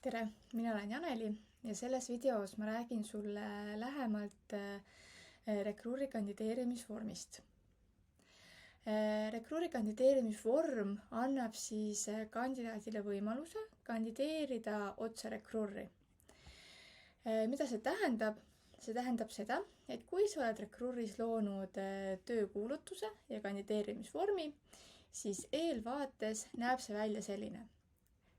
Tere, mina olen Janeli ja selles videos ma räägin sulle lähemalt rekruuri kandideerimisvormist. Rekruuri kandideerimisvorm annab kandidaadile võimaluse kandideerida otse rekruuri. Mida see tähendab? See tähendab seda, et kui sa oled rekruuris loonud töökuulutuse ja kandideerimisvormi, siis eelvaates näeb see välja selline.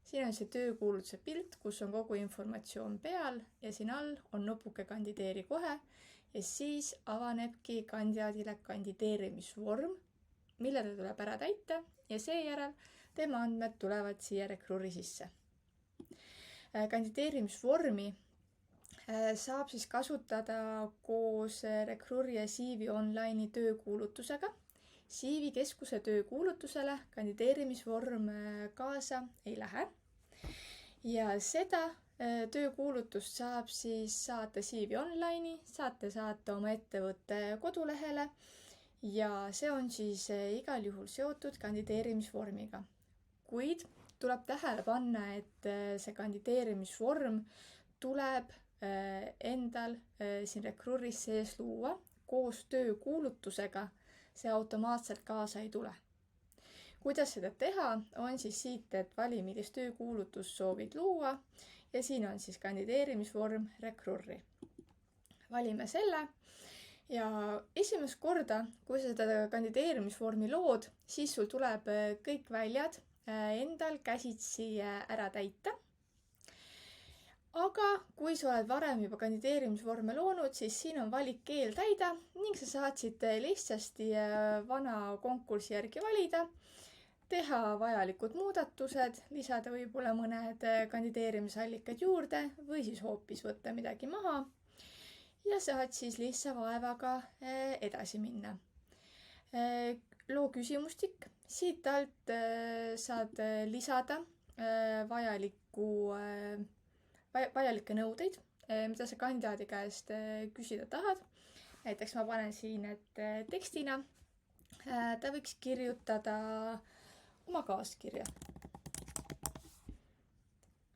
Siin on see töökuulutuse pilt, kus on kogu informatsioon peal ja siin all on nupuke kandideeri kohe ja siis avanebki kandidaadile kandideerimisvorm, mille ta tuleb ära täita ja seejärel tema andmed tulevad siia rekruuri sisse. Kandideerimisvormi saab kasutada koos rekruuri ja CV Online'i töökuulutusega. CV Keskuse töökuulutusele kandideerimisvorm kaasa ei lähe ja seda töökuulutust saab saata CV Online'i, saate saata oma ettevõtte kodulehele ja see on igal juhul seotud kandideerimisvormiga. Kuid tuleb tähele panna, et see kandideerimisvorm tuleb endal siin rekruuris sees luua koos töökuulutusega. See automaatselt kaasa ei tule. Kuidas seda teha, on siit, et vali, millist töökuulutust soovid luua ja siin on kandideerimisvorm rekruuri. Valime selle ja esimest korda, kui sa seda kandideerimisvormi lood, siis sul tuleb kõik väljad endal käsitsi ära täita. Aga kui sa oled varem juba kandideerimisvorme loonud, siis siin on valik eeltäida ning sa saad lihtsasti vana konkursi järgi valida, teha vajalikud muudatused, lisada võib-olla mõned kandideerimisallikad juurde või hoopis võtta midagi maha ja saad lihtsa vaevaga edasi minna. Loo küsimustik, siit alt saad lisada vajalikke nõudeid, mida sa kandidaadi käest küsida tahad. Näiteks ma panen siin, et tekstina ta võiks kirjutada oma kaaskirja.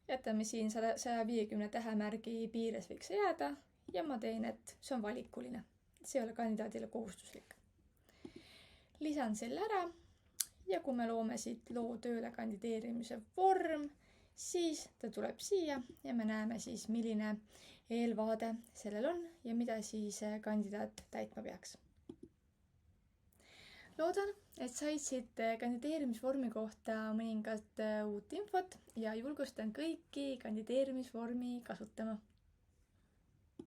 Jätame siin 150 tähemärgi piires võiks jääda ja ma teen, et see on valikuline. See ei ole kandidaadile kohustuslik. Lisan selle ära ja kui me loome siit loo tööle kandideerimise vorm, siis ta tuleb siia ja me näeme milline eelvaade sellel on ja mida kandidaat täitma peaks. Loodan, et said kandideerimisvormi kohta mõningat uut infot ja julgustan kõiki kandideerimisvormi kasutama.